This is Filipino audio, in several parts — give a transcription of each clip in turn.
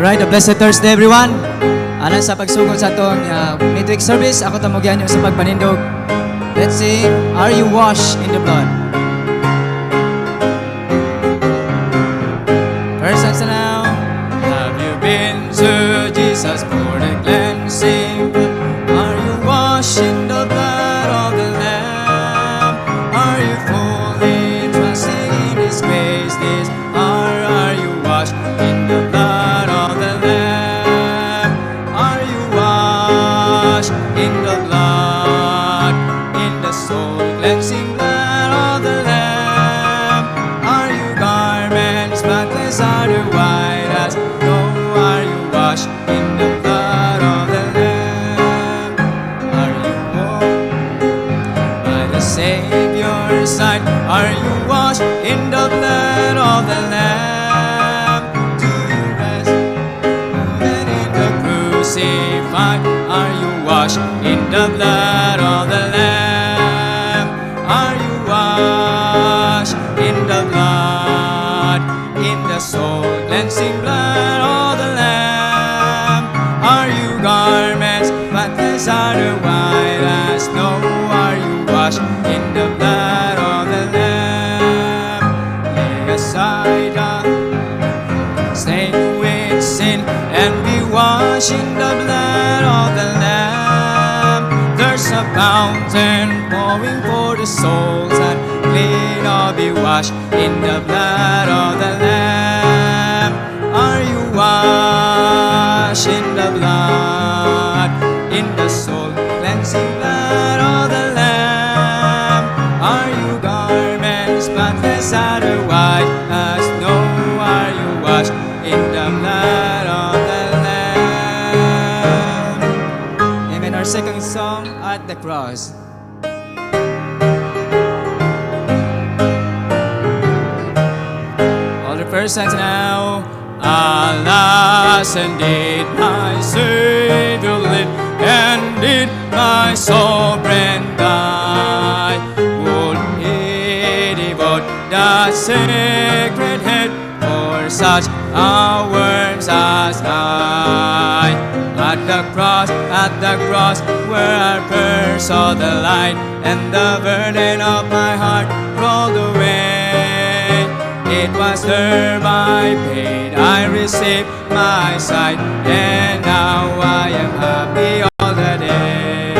Alright, a blessed Thursday everyone. Alang sa pagsugod sa atong midweek service, ako tamugyan nyo sa pagpanindog. Let's sing, Are You Washed in the Blood? First and now, have you been to Jesus for the cleansing blood? Are you washed in the blood of the Lamb? Are you fully trusting in His grace this hour? Are you washed in the blood of the Lamb? Are you washed in the blood, in the soul cleansing blood of the Lamb? Are you garments spotless, are you white as snow? Are you washed in the blood of the Lamb? Are you washed by the Savior's side? Are you washed in the blood of the Lamb? Do you rest rooted in the crucified? Are you washed in the blood of the Lamb? Are you washed in the blood, in the soul cleansing blood of the Lamb? Are you garments spotless, are you white as snow? Are you washed in the blood of the Lamb? Lay aside stain with sin and be washed in the blood of the Lamb. There's a fountain flowing for the souls and clean or be washed in the blood of the Lamb. Are you washed in the blood, in the soul cleansing blood of the Lamb? Are you garments spotless, are you white as snow? Are you washed in the blood of the Lamb? Amen. Our second song, At the Cross. All the persons now. Alas, indeed my Savior lived, and did my sovereign die. Would he devote the sacred head for such a worms as I? At the cross, where I first saw the light, and the burden of my heart rolled away. It was there by pain I received my sight, and now I am happy all the day.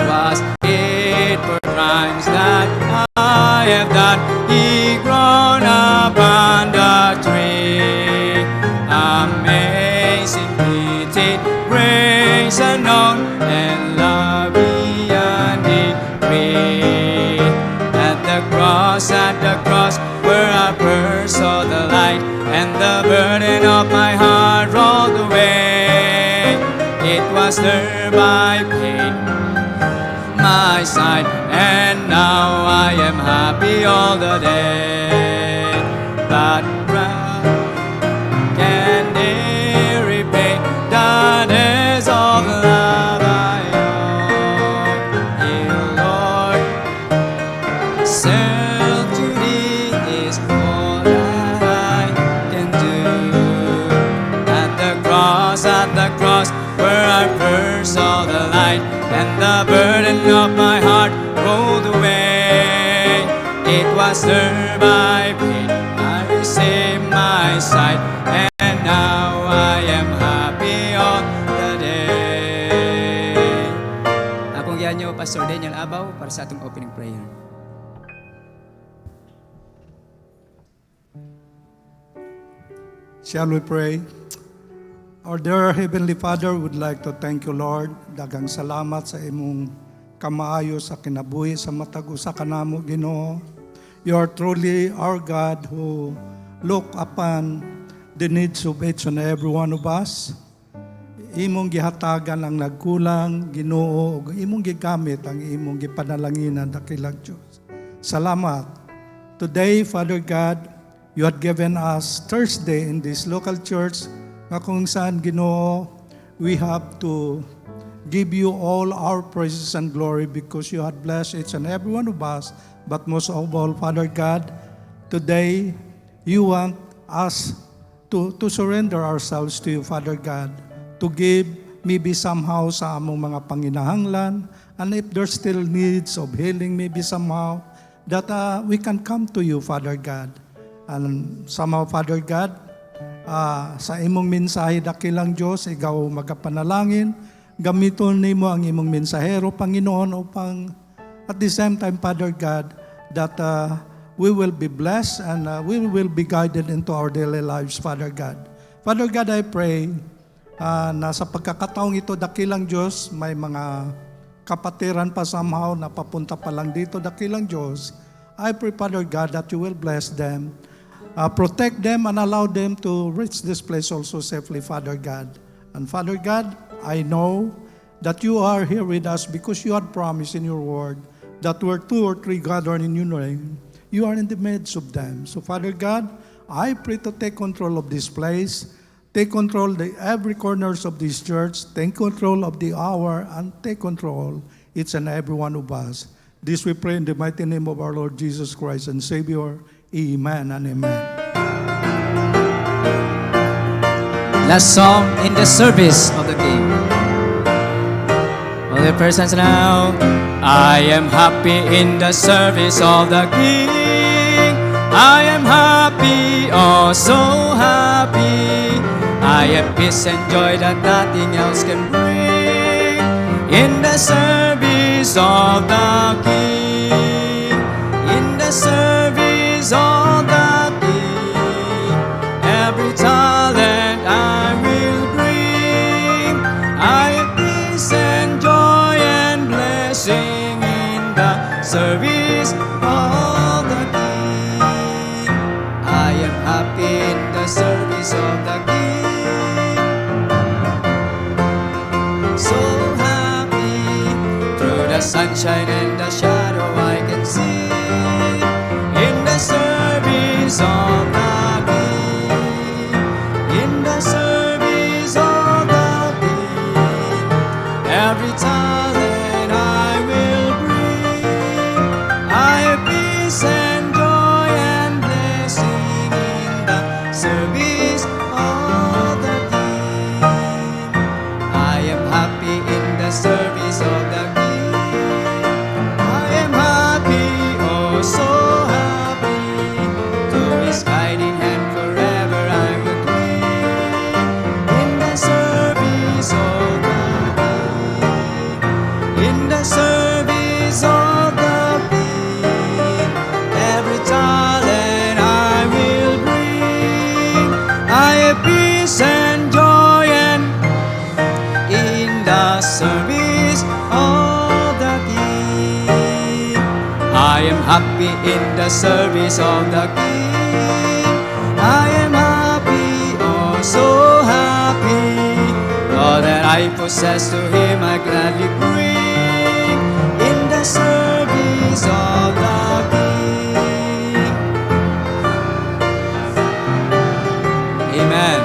Was it for crimes that I have done, He grown upon the tree? Amazing pity, grace unknown, and love beyond degree. At the cross, where I first saw the light, and the burden of my heart rolled away. It was there by pain my sight, and now I am happy all the day. But can they repay the days of love I owe? Dear Lord, self to Thee is all that I can do. At the cross, where I first saw the light, and the burden of my heart rolled away. It was there by pain I received my sight, and now I am happy all the day. Akong giyan nyo, Pastor Daniel Abaw, para sa atong opening prayer. Shall we pray? Our dear Heavenly Father, would like to thank you, Lord. Dagang salamat sa imong kamaayo sa kinabuhi sa matag usa kanamo, Ginoo. You are truly our God who look upon the needs of each and every one of us. Imong gihatagan ang nagkulang, Ginoo, ug imong gigamit ang imong gipanalanginan dakilang Dios. Salamat. Today, Father God, you had given us Thursday in this local church nga kung saan, Ginoo, we have to give you all our praises and glory because you had blessed each and every one of us. But most of all, Father God, today you want us to surrender ourselves to you, Father God, to give maybe somehow sa among mga panginahanglan, and if there's still needs of healing, maybe somehow, that we can come to you, Father God. And somehow, Father God, sa imong mensahe dakilang Diyos, ikaw magapanalangin, gamiton nimo ang imong mensahero, Panginoon, upang at the same time, Father God, that we will be blessed and we will be guided into our daily lives, Father God. Father God, I pray na sa pagkakataong ito, dakilang Diyos, may mga kapatiran pa somehow na papunta pa lang dito, dakilang Diyos. I pray, Father God, that you will bless them, protect them, and allow them to reach this place also safely, Father God. And Father God, I know that you are here with us because you had promised in your word that where 2 or 3 gathered in your name, you are in the midst of them. So Father God, I pray to take control of this place, take control of every corners of this church, take control of the hour, and take control each and every one of us. This we pray in the mighty name of our Lord Jesus Christ and Savior. Amen and amen. Last song in the service of the King. All the persons now. I am happy in the service of the King. I am happy, oh so happy. I have peace and joy that nothing else can bring. In the service of the King. In the service of the King. Every talent I will bring. I have peace and joy and blessing in the service of the King. I am happy in the service of the King. So happy through the sunshine and the shadow I can see. In the service of the King. In the service of the King. Every talent I will bring. I have peace and joy and blessing in the service of the King. I am happy in the service of the King. I am happy, oh so happy. To His guiding hand forever I will cling. In the service of the King. In the service of the King. Every talent I will bring. I have peace and joy and in the service of the King. I am happy in the service of the King. I am happy, oh so happy. All that I possess to Him I gladly bring. In the service of the King. Amen.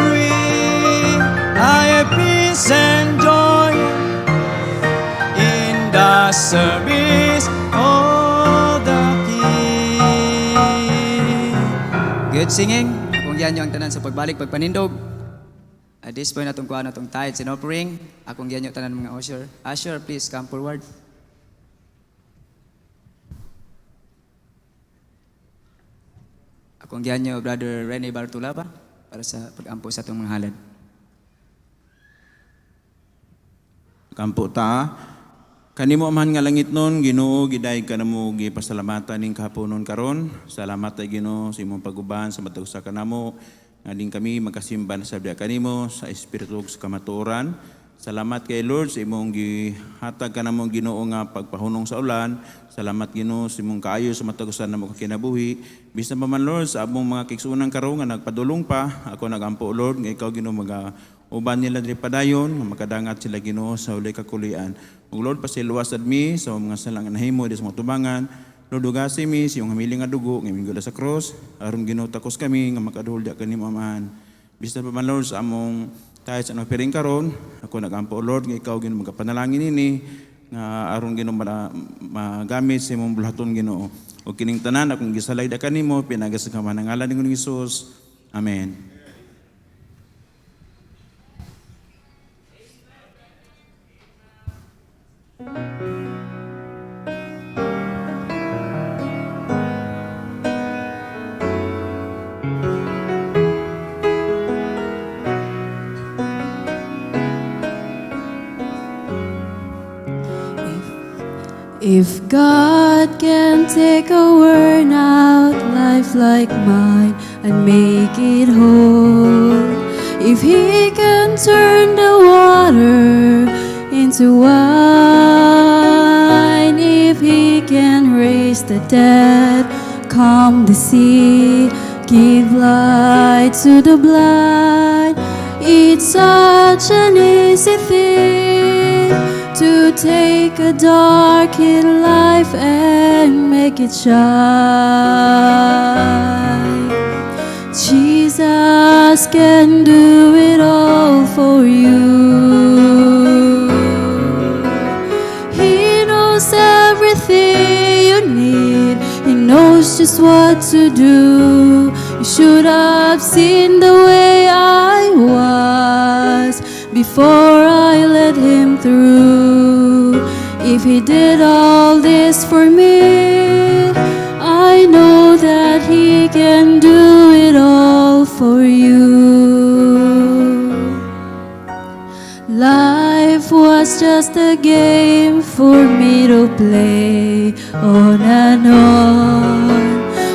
Bring, I have peace and joy in the service of the King. Good singing. Akong yan yung tanan sa pagbalik, pagpanindog. At this point, atong kuha na itong tithes and offering. Akong yan yung tanan mga usher. Usher, please come forward. Akong yan yung Brother Rene Bartolaba para sa pag-ampo sa itong mga halad. Kampo ta, kanimo man nga langit nun, Ginoo, giday ka namo gipasalamatan ning kahaponon karon. Salamat ay Ginoo sa imong paguban sa matag sa kanamo. Nga din kami magkasimba sa biya kanimo sa espiritu ug sa kamatuoran. Salamat kay Lord sa imong gihatag kanamo Ginoo nga pagpahunong sa ulan. Salamat Ginoo sa imong kaayo sa matagusan namo kinabuhi. Bisan pa man Lord sa among mga kigsunan karon nga nagpadulong pa, ako nagampo Lord nga ikaw Ginoo uban nila diri padayon nga makadangat sila Ginoo sa ulay kakulian. Ug Lord pasiluwasad mi sa mga salang nahimo di sa mga tubangan. Lord ugasi mi sa iyong hamiling nga dugo nga imong sa cross aron Ginoo takos kami nga makadulda kanimo amahan. Bisan pa man Lord sa among tayo sa offering karon, ako nagampo Lord nga ikaw Ginoo magapanalangin ini nga aron Ginoo magamit sa imong bulaton Ginoo. O kining tanan akong gisalayda kanimo pinagasagaman ng ngalan ni Hesus. Amen. If God can take a worn out life like mine and make it whole, if He can turn the water into wine, if He can raise the dead, calm the sea, give light to the blind, it's such an easy thing to take a darkened life and make it shine. Jesus can do it all for you. He knows everything you need. He knows just what to do. You should have seen the way I was before I let Him through. If He did all this for me, I know that He can do it all for you. Life was just a game for me to play on and on,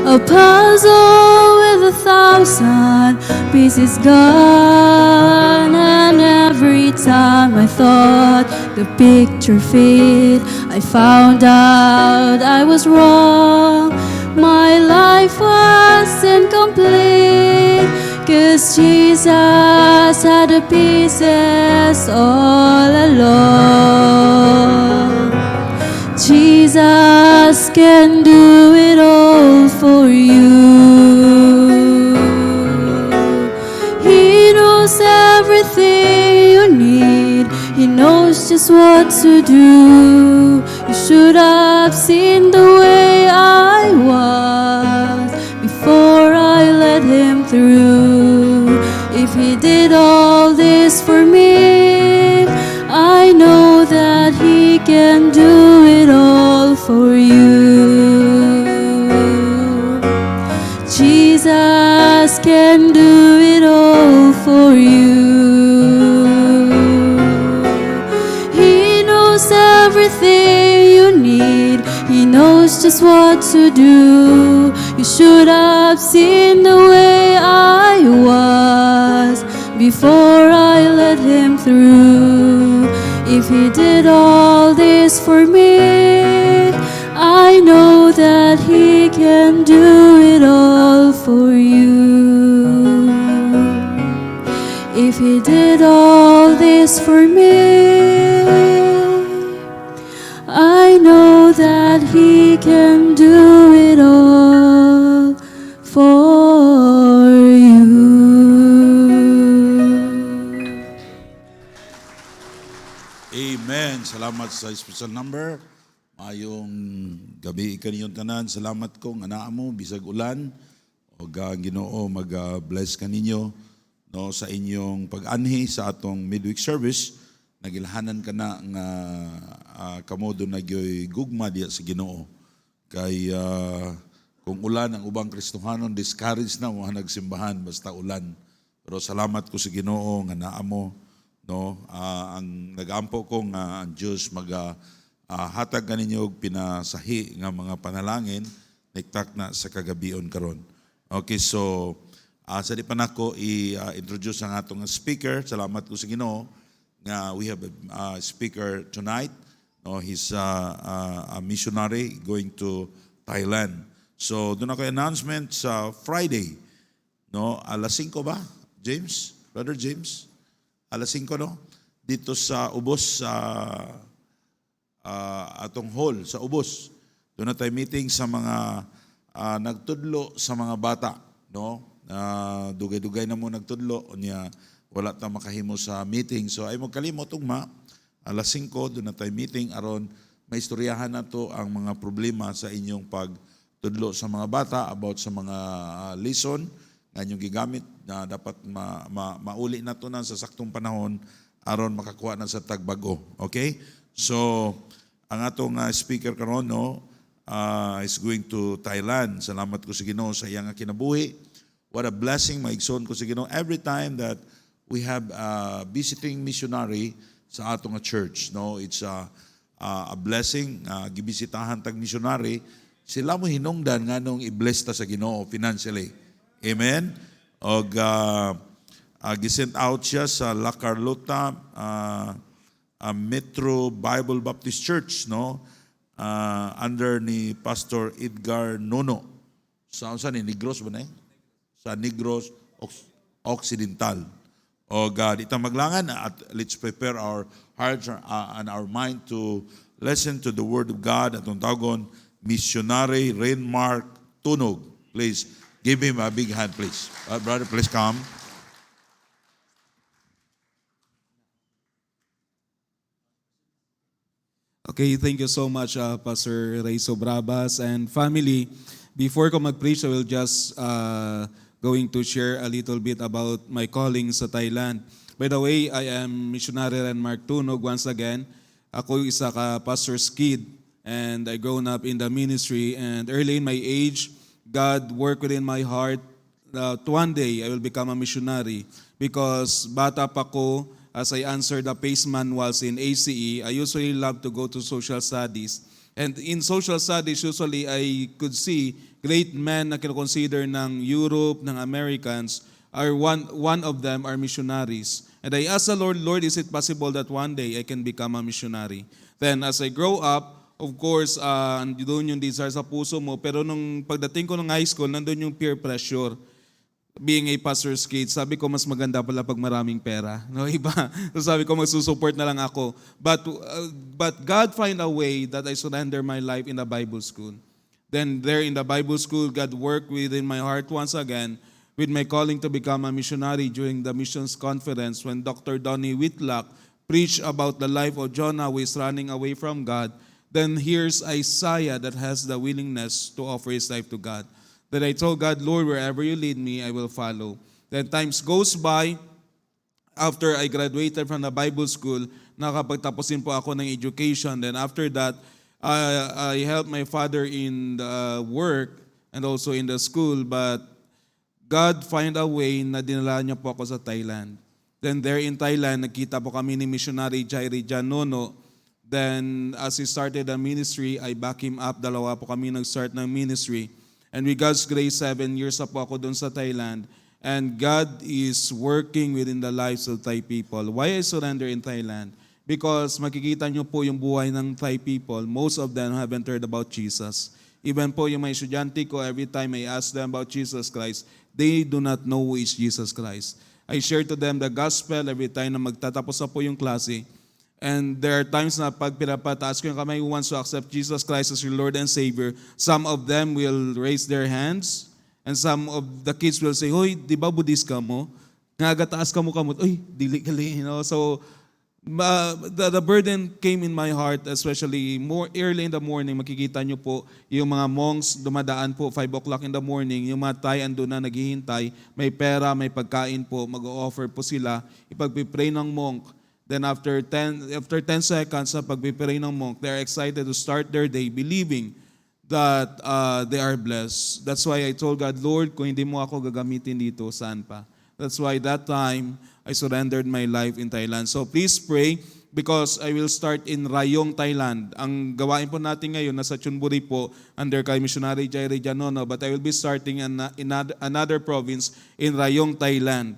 a puzzle with 1,000 pieces gone, and every time I thought the picture fit, I found out I was wrong. My life was incomplete, 'cause Jesus had the pieces all along. Jesus can do it all for you. He knows everything you need. He knows just what to do. You should have seen the way I was before I let Him through. If He did all this for me, I know that He can do it all for you. Jesus can do it all for you. He knows everything you need. He knows just what to do. You should have seen the way I was before I let Him through. If He did all this for me, I know that He can do it all for you. If He did all this for me, I know that He can do it all for you. Amen. Salamat sa special number. Mayong gabi kaniyong tanan. Salamat kong anaa mo bisag ulan. O Ginoo mag-bless kaninyo no sa inyong pag-anhi sa atong midweek service. Nagilhanan ka na nga kamodo nagyoy gugma diya sa Ginoo. Kay kung ulan ang ubang Kristohanon, discourage na mo nagsimbahan basta ulan. Pero salamat ko sa Ginoo nga naa mo no ang nag-ampo ko nga ang Dios hatag kaninyo og pinasahi nga mga panalangin niktak na sa kagabion karon. Okay, so sa di pa nako i-introduce ang atong speaker. Salamat ko sa Ginoo nga we have a speaker tonight. No, he's a missionary going to Thailand. So doon ako announcement sa Friday. No, alas 5 ba? James? Brother James? Alas 5 no? Dito sa Ubos atong hall sa Ubos. Doon na tayo meeting sa mga nagtudlo sa mga bata, no? Dugay-dugay na mo nagtudlo niya wala ta makahimo sa meeting. So ay mo kalimot ugma alas 5 doon na tayo meeting aron maistoryahan nato ang mga problema sa inyong tudlo sa mga bata about sa mga lesson nga inyong gigamit na dapat mauli na to na sa saktong panahon aron makakuha na sa tagbago. Okay? So, ang atong speaker karon no, is going to Thailand. Salamat ko sa Ginoo sa iyang kinabuhi. What a blessing, maigsoon ko sa Ginoo. Every time that we have a visiting missionary sa atong church, no, it's a blessing. Gibisitahan tag missionary, sila mo hinungdan nga nung i-bless ta sa Ginoo financially. Amen? O gisent out siya sa La Carlota Metro Bible Baptist Church, no? Under ni Pastor Edgar Nono. Sa Negros ba na sa Negros Occidental. O God, itang maglangan at let's prepare our hearts and our mind to listen to the Word of God at tagon Missionary Renmark Tunog. Please, give him a big hand, please. Brother, please come. Okay, thank you so much, Pastor Raiso Brabas and family. Before ko mag-preach, I will just going to share a little bit about my calling sa Thailand. By the way, I am Missionary Renmark Tunog once again. Ako isa ka pastor's kid and I grown up in the ministry and early in my age, God worked within my heart that one day I will become a missionary because bata pa ko, as I answered the PACE manuals in ACE, I usually love to go to social studies. And in social studies, usually I could see great men na kinoconsider ng Europe, ng Americans, are one of them are missionaries. And I asked the Lord, Lord, is it possible that one day I can become a missionary? Then as I grow up, of course, doon yung desire sa puso mo, pero nung pagdating ko ng high school, nandun yung peer pressure. Being a pastor's kid, sabi ko mas maganda pala pag maraming pera. No, iba. So sabi ko magsusupport na lang ako. But God find a way that I surrender my life in the Bible school. Then there in the Bible school, God worked within my heart once again with my calling to become a missionary during the missions conference when Dr. Donnie Whitlock preached about the life of Jonah who is running away from God. Then here's Isaiah that has the willingness to offer his life to God. Then I told God, Lord, wherever you lead me, I will follow. Then times goes by, after I graduated from the Bible school, nakapagtapusin po ako ng education. Then after that, I helped my father in the work and also in the school. But God find a way na dinala niya po ako sa Thailand. Then there in Thailand, nakita po kami ni missionary Jairi Janono. Then as he started the ministry, I back him up. Dalawa po kami nag-start ng ministry. And with God's grace, 7 years na po ako doon sa Thailand. And God is working within the lives of Thai people. Why I surrender in Thailand? Because makikita nyo po yung buhay ng Thai people. Most of them haven't heard about Jesus. Even po yung mga estudyante ko, every time I ask them about Jesus Christ, they do not know who is Jesus Christ. I share to them the gospel every time na magtatapos na po yung klase. And there are times na pag pinapataas ko yung kamay who wants to accept Jesus Christ as your Lord and Savior, some of them will raise their hands and some of the kids will say, "Hoy, di ba Buddhist ka mo? Nagataas ka mo kamot." "Uy, dili gali." You know? So the burden came in my heart, especially more early in the morning. Makikita nyo po yung mga monks dumadaan po 5 o'clock in the morning. Yung mga Thai ando na naghihintay, may pera, may pagkain po, mag-o-offer po sila. Ipagpipray ng monk. Then after 10 seconds sa pagpipray ng monk, they're excited to start their day believing that they are blessed. That's why I told God, Lord, kung hindi mo ako gagamitin dito, saan pa? That's why that time, I surrendered my life in Thailand. So please pray because I will start in Rayong, Thailand. Ang gawain po natin ngayon, nasa Chonburi po, under kay Missionary Jairi Janono, but I will be starting in another province in Rayong, Thailand.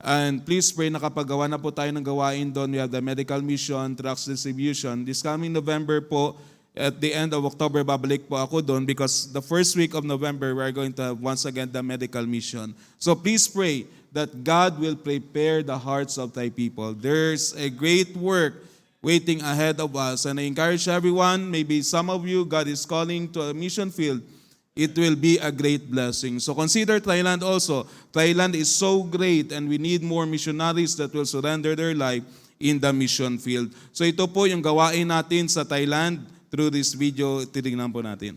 And please pray, nakapagawa na po tayo ng gawain doon. We have the medical mission, trucks distribution. This coming November po, at the end of October, babalik po ako doon because the first week of November, we are going to have once again the medical mission. So please pray that God will prepare the hearts of Thai people. There's a great work waiting ahead of us. And I encourage everyone, maybe some of you, God is calling to a mission field. It will be a great blessing. So consider Thailand also. Thailand is so great and we need more missionaries that will surrender their life in the mission field. So ito po yung gawain natin sa Thailand through this video. Titignan po natin.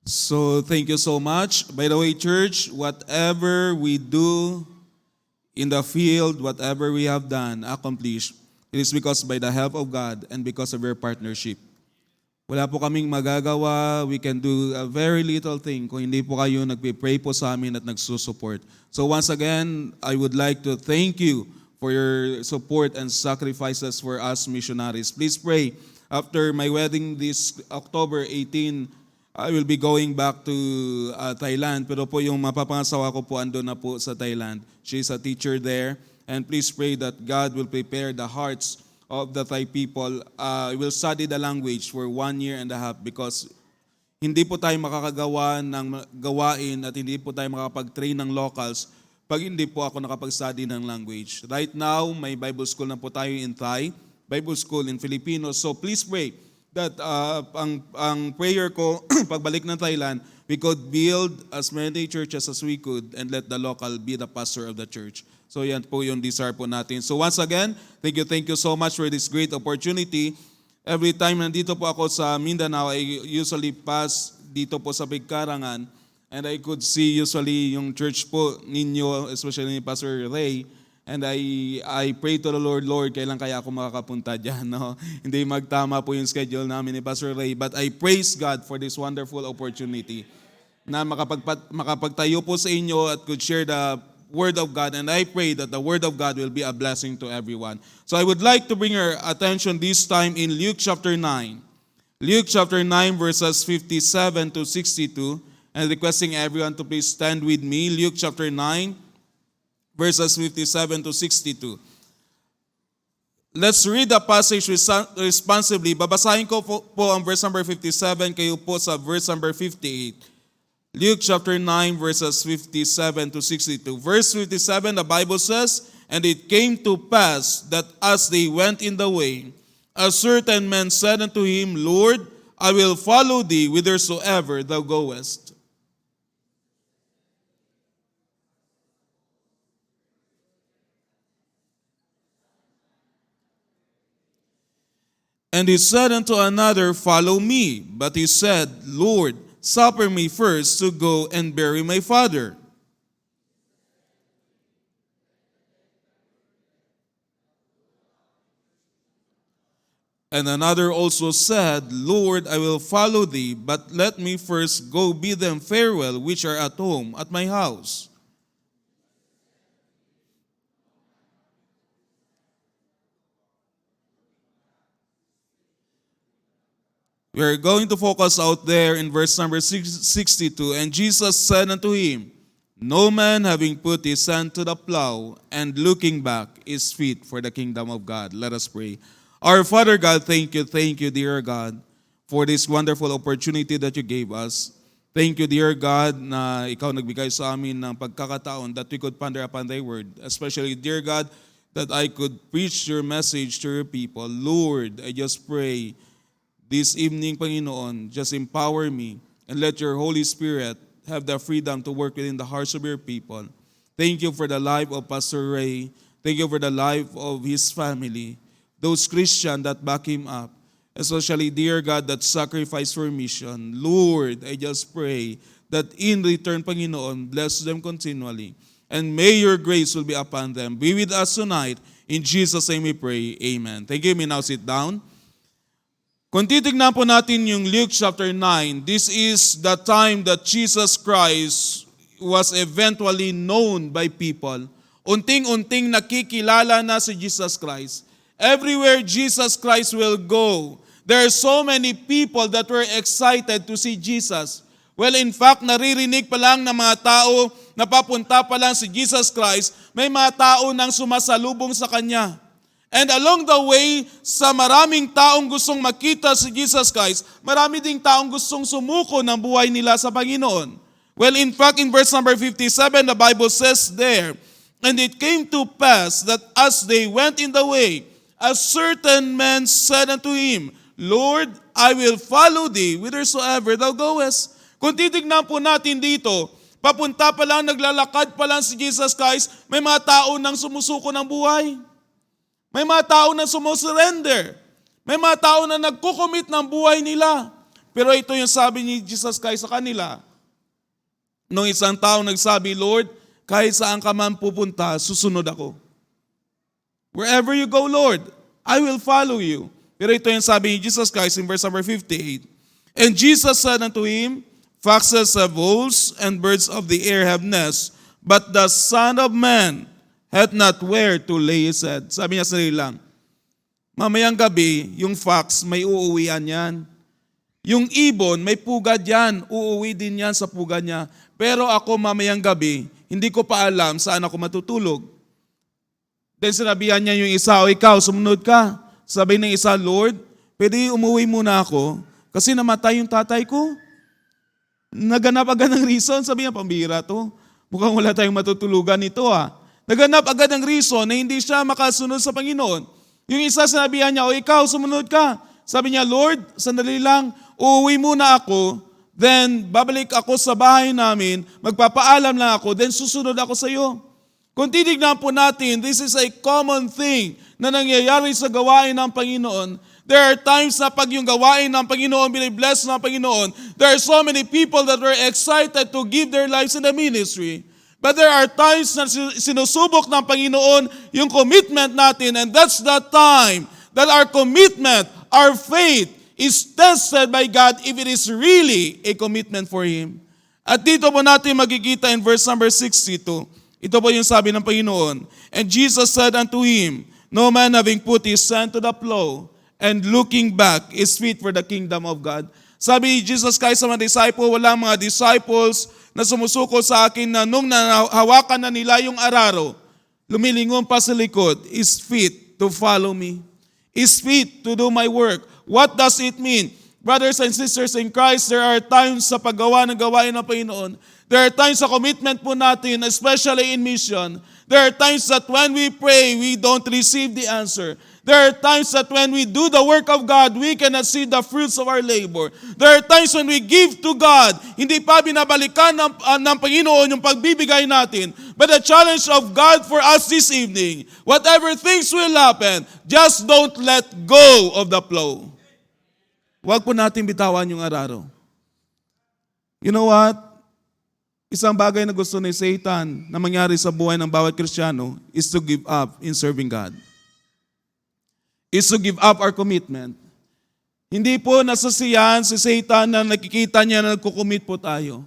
So thank you so much. By the way, church, whatever we do in the field, whatever we have done, accomplished, it is because by the help of God and because of your partnership. Wala po kaming magagawa, we can do a very little thing kung hindi po kayo nagpe-pray po sa amin at nagsusupport. So once again, I would like to thank you for your support and sacrifices for us missionaries. Please pray. After my wedding this October 18, I will be going back to Thailand. Pero po yung mapapangasawa ko po ando na po sa Thailand. She's a teacher there. And please pray that God will prepare the hearts of the Thai people. Will study the language for 1.5 years because hindi po tayo makakagawa ng gawain at hindi po tayo makapag-train ng locals pag hindi po ako nakapag-study ng language. Right now, may Bible school na po tayo in Thai, Bible school in Filipino. So please pray that ang prayer ko, pagbalik ng Thailand, we could build as many churches as we could and let the local be the pastor of the church. So yan po yung desire po natin. So once again, thank you so much for this great opportunity. Every time nandito po ako sa Mindanao, I usually pass dito po sa Bigkarangan and I could see usually yung church po ninyo, especially ni Pastor Ray. And I pray to the Lord, kailan kaya ako makakapunta dyan? No? Hindi magtama po yung schedule namin ni Pastor Ray. But I praise God for this wonderful opportunity na makapagtayo po sa inyo at could share the Word of God. And I pray that the Word of God will be a blessing to everyone. So I would like to bring your attention this time in Luke chapter 9. Luke chapter 9 verses 57 to 62. And requesting everyone to please stand with me. Luke chapter 9 verses 57 to 62. Let's read the passage responsibly. Babasahin ko po ang verse number 57, kayo po sa verse number 58. Luke chapter 9 verses 57 to 62. Verse 57, the Bible says, "And it came to pass that as they went in the way, a certain man said unto him, Lord, I will follow thee whithersoever thou goest." And he said unto another, Follow me. But he said, Lord, suffer me first to go and bury my father. And another also said, Lord, I will follow thee, but let me first go bid them farewell, which are at home at my house. We are going to focus out there in verse number 62. And Jesus said unto him, No man having put his hand to the plow and looking back is fit for the kingdom of God. Let us pray. Our Father God, thank you, dear God, for this wonderful opportunity that you gave us. Thank you, dear God, na ikaw nagbigay sa amin ng pagkakataon that we could ponder upon thy word. Especially, dear God, that I could preach your message to your people. Lord, I just pray this evening, Panginoon, just empower me and let your Holy Spirit have the freedom to work within the hearts of your people. Thank you for the life of Pastor Ray. Thank you for the life of his family, those Christians that back him up, especially, dear God, that sacrifice for mission. Lord, I just pray that in return, Panginoon, bless them continually. And may your grace will be upon them. Be with us tonight. In Jesus' name we pray. Amen. Thank you. You may now sit down. Kung titignan po natin yung Luke chapter 9, this is the time that Jesus Christ was eventually known by people. Unting-unting nakikilala na si Jesus Christ. Everywhere Jesus Christ will go, there are so many people that were excited to see Jesus. Well, in fact, naririnig pa lang ng mga tao na papunta pa lang si Jesus Christ, may mga tao nang sumasalubong sa Kanya. And along the way, sa maraming taong gustong makita si Jesus Christ, marami ding taong gustong sumuko ng buhay nila sa Panginoon. Well, in fact, in verse number 57, the Bible says there, And it came to pass that as they went in the way, a certain man said unto him, Lord, I will follow thee whithersoever thou goest. Kung titignan po natin dito, papunta pa lang, naglalakad pa lang si Jesus Christ, may mga tao nang sumusuko ng buhay. May mga tao na sumusurrender. May mga tao na nagkukomit ng buhay nila. Pero ito yung sabi ni Jesus Christ sa kanila. Nung isang tao nagsabi, Lord, kahit saan ka man pupunta, susunod ako. Wherever you go, Lord, I will follow you. Pero ito yung sabi ni Jesus Christ in verse number 58. And Jesus said unto him, Foxes have holes, and birds of the air have nests, but the Son of Man hath not where to lay his head. Sabi niya sa lang, mamayang gabi, yung fox, may uuwian yan. Yung ibon, may pugad yan. Uuwi din yan sa pugad niya. Pero ako mamayang gabi, hindi ko pa alam saan ako matutulog. Then sinabihan niya yung isa, o ikaw, sumunod ka. Sabi ng isa, Lord, pwede umuwi muna ako kasi namatay yung tatay ko. Naganap agad ng reason. Sabi niya, pambira to. Mukhang wala tayong matutulugan nito Naganap agad ng reason na hindi siya makasunod sa Panginoon. Yung isa sinabihan niya, o ikaw, sumunod ka. Sabi niya, Lord, sandali lang, uuwi muna ako, then babalik ako sa bahay namin, magpapaalam lang ako, then susunod ako sa iyo. Kung titignan po natin, this is a common thing na nangyayari sa gawain ng Panginoon. There are times na pag yung gawain ng Panginoon, binibless ng Panginoon, there are so many people that were excited to give their lives in the ministry. But there are times na sinusubok ng Panginoon yung commitment natin, and that's the time that our commitment, our faith, is tested by God if it is really a commitment for Him. At dito po natin makikita in verse number 62. Ito po yung sabi ng Panginoon. And Jesus said unto him, No man having put his hand to the plow and looking back is fit for the kingdom of God. Sabi ni Jesus Christ sa mga disciple, walang mga disciples na sumusuko sa akin na nung nahawakan na nila yung araro, lumilingon pa sa likod, is fit to follow me. Is fit to do my work. What does it mean? Brothers and sisters in Christ, there are times sa paggawa ng gawain ng Panginoon. There are times sa commitment po natin, especially in mission. There are times that when we pray, we don't receive the answer. There are times that when we do the work of God, we cannot see the fruits of our labor. There are times when we give to God, hindi pa binabalikan ng Panginoon yung pagbibigay natin. But the challenge of God for us this evening, whatever things will happen, just don't let go of the plow. Huwag po natin bitawan yung araro. You know what? Isang bagay na gusto ni Satan na mangyari sa buhay ng bawat Kristiyano is to give up in serving God. Is to give up our commitment. Hindi po nasasiyahan si Satan na nakikita niya na nagkukumit po tayo.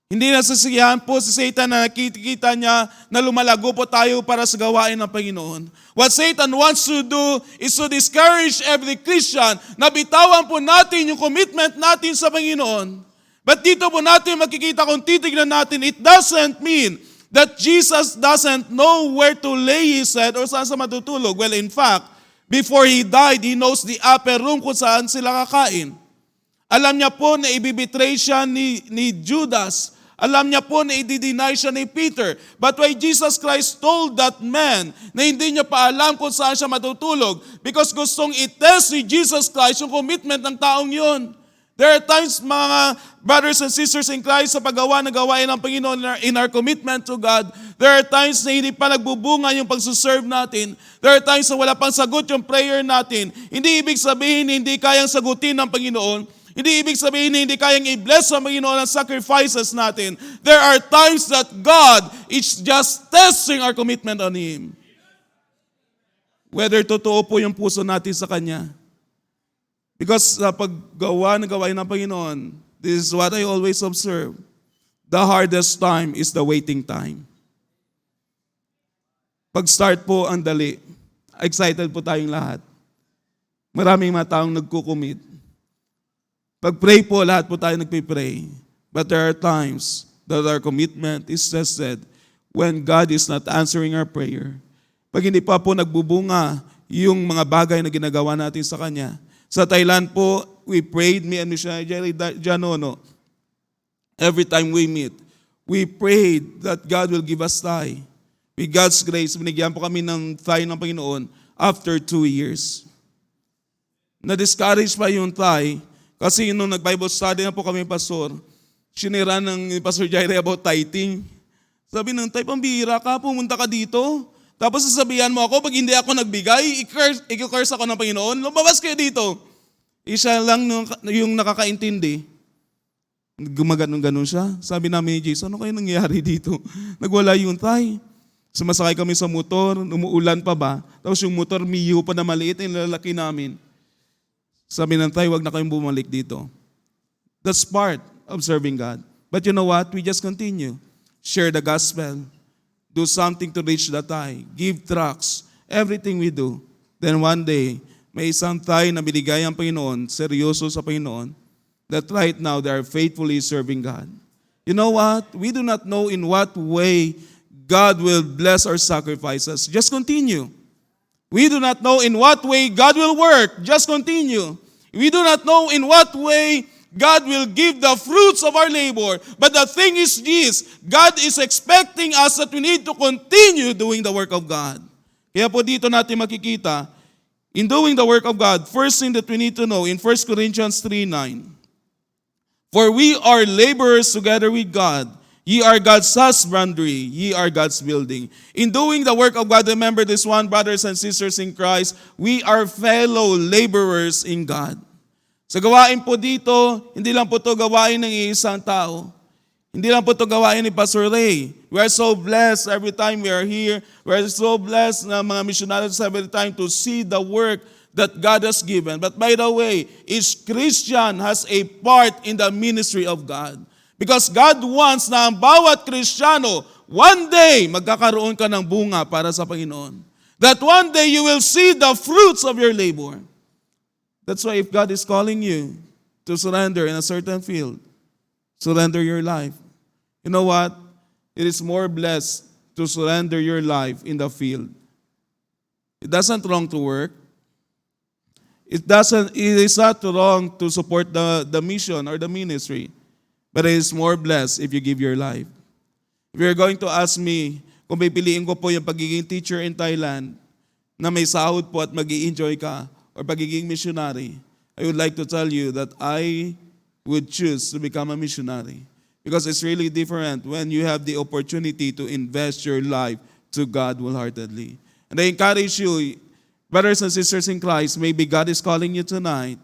Hindi nasasiyahan po si Satan na nakikita niya na lumalago po tayo para sa gawain ng Panginoon. What Satan wants to do is to discourage every Christian na bitawan po natin yung commitment natin sa Panginoon. But dito po natin makikita kung titignan natin, it doesn't mean that Jesus doesn't know where to lay His head or saan sa matutulog. Well, in fact, before He died, He knows the upper room kung saan sila kakain. Alam niya po na ibibitray siya ni Judas. Alam niya po na i-deny siya ni Peter. But why Jesus Christ told that man na hindi niya pa alam kung saan siya matutulog? Because gustong i-test ni Jesus Christ yung commitment ng taong yun. There are times, mga brothers and sisters in Christ, sa paggawa ng gawain ng Panginoon in our commitment to God, there are times na hindi pa nagbubunga yung pagsuserve natin. There are times na wala pang sagot yung prayer natin. Hindi ibig sabihin na hindi kayang sagutin ng Panginoon. Hindi ibig sabihin na hindi kayang i-bless ng Panginoon ang sacrifices natin. There are times that God is just testing our commitment on Him. Whether totoo po yung puso natin sa Kanya. Because sa paggawa ng gawain ng Panginoon, this is what I always observe. The hardest time is the waiting time. Pag-start po ang dali. Excited po tayong lahat. Maraming mga taong nagkukumit. Pag-pray po, lahat po tayo nagpipray. But there are times that our commitment is tested when God is not answering our prayer. Pag hindi pa po nagbubunga yung mga bagay na ginagawa natin sa Kanya. Sa Thailand po, we prayed, me and Missionary Jerry Janono, every time we meet, we prayed that God will give us Thai. With God's grace, binigyan po kami ng Thai ng Panginoon after 2 years. Na-discourage pa yung Thai kasi nung nag-Bible study na po kami, Pastor, sinira ng Pastor Jaire about tithing. Sabi ng Thai, pambihira ka, pumunta ka dito. Tapos sasabihan mo ako, pag hindi ako nagbigay, i-curse ako ng Panginoon, lumabas kayo dito. Isa lang yung nakakaintindi. Gumaganon-ganon siya. Sabi namin ni Jesus, ano kayo nangyayari dito? Nagwala yung tay. Sumasakay kami sa motor, umuulan pa ba? Tapos yung motor, miyo pa na maliit, yung lalaki namin. Sabi ng tay, wag na kayong bumalik dito. That's part of serving God. But you know what? We just continue. Share the gospel. Do something to reach the tay. Give tracts. Everything we do. Then one day, may isang tay na binigay ang Panginoon, seryoso sa Panginoon, that right now they are faithfully serving God. You know what? We do not know in what way God will bless our sacrifices. Just continue. We do not know in what way God will work. Just continue. We do not know in what way God will give the fruits of our labor. But the thing is this, God is expecting us that we need to continue doing the work of God. Kaya po dito natin makikita, in doing the work of God, first thing that we need to know in 1 Corinthians 3:9, for we are laborers together with God. Ye are God's husbandry, ye are God's building. In doing the work of God, remember this one, brothers and sisters in Christ, we are fellow laborers in God. Sa gawain po dito, hindi lang po ito gawain ng iisang tao. Hindi lang po ito gawain ni Pastor Ray. We are so blessed every time we are here. We are so blessed na mga missionaries every time to see the work that God has given. But by the way, each Christian has a part in the ministry of God. Because God wants na ang bawat Kristiyano, one day, magkakaroon ka ng bunga para sa Panginoon. That one day you will see the fruits of your labor. That's why if God is calling you to surrender in a certain field, surrender your life. You know what? It is more blessed to surrender your life in the field. It doesn't wrong to work. It is not wrong to support the mission or the ministry. But it is more blessed if you give your life. If you're going to ask me, kung pipiliin ko po yung pagiging teacher in Thailand, na may sahod po at mag-i-enjoy ka, or pagiging missionary, I would like to tell you that I would choose to become a missionary. Because it's really different when you have the opportunity to invest your life to God wholeheartedly. And I encourage you, brothers and sisters in Christ, maybe God is calling you tonight.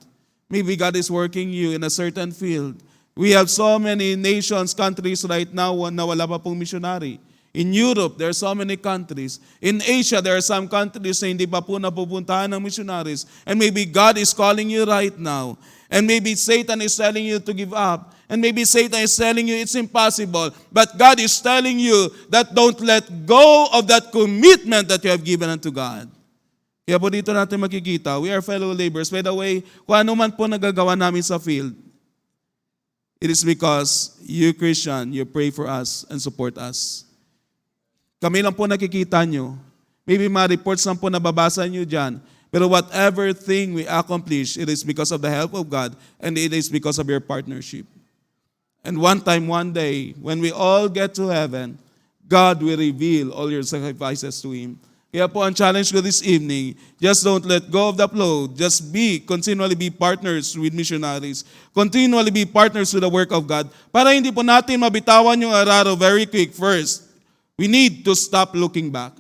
Maybe God is working you in a certain field. We have so many nations, countries right now na wala pa pong missionary. In Europe, there are so many countries. In Asia, there are some countries na hindi pa po napupuntahan ng missionaries. And maybe God is calling you right now. And maybe Satan is telling you to give up. And maybe Satan is telling you it's impossible. But God is telling you that don't let go of that commitment that you have given unto God. Kaya po dito natin makikita, we are fellow laborers. By the way, kung ano man po nagagawa namin sa field, it is because you, Christian, you pray for us and support us. Kami lang po nakikita nyo. Maybe mga reports lang po nababasa nyo dyan. Pero whatever thing we accomplish, it is because of the help of God and it is because of your partnership. And one time, one day, when we all get to heaven, God will reveal all your sacrifices to Him. Kaya po ang challenge ko this evening, just don't let go of the flow. Just continually be partners with missionaries. Continually be partners with the work of God. Para hindi po natin mabitawan yung araro very quick. First, we need to stop looking back.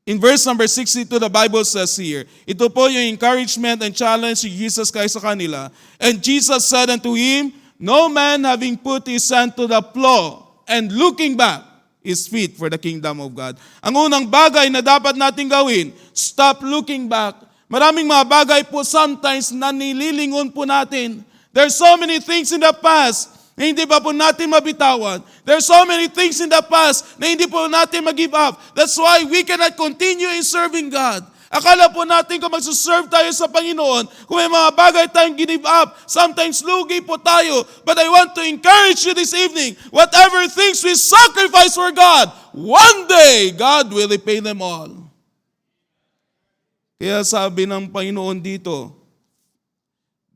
In verse number 62, the Bible says here, ito po yung encouragement and challenge ni Jesus Christ sa kanila. And Jesus said unto him, no man having put his hand to the plow and looking back is fit for the kingdom of God. Ang unang bagay na dapat natin gawin, stop looking back. Maraming mga bagay po sometimes na nililingon po natin. There's so many things in the past na hindi pa po natin mabitawan. There's so many things in the past na hindi po natin mag-give up. That's why we cannot continue in serving God. Akala po natin kung magsuserve tayo sa Panginoon, kung may mga bagay tayong give up, sometimes lugi po tayo. But I want to encourage you this evening, whatever things we sacrifice for God, one day, God will repay them all. Kaya sabi ng Panginoon dito,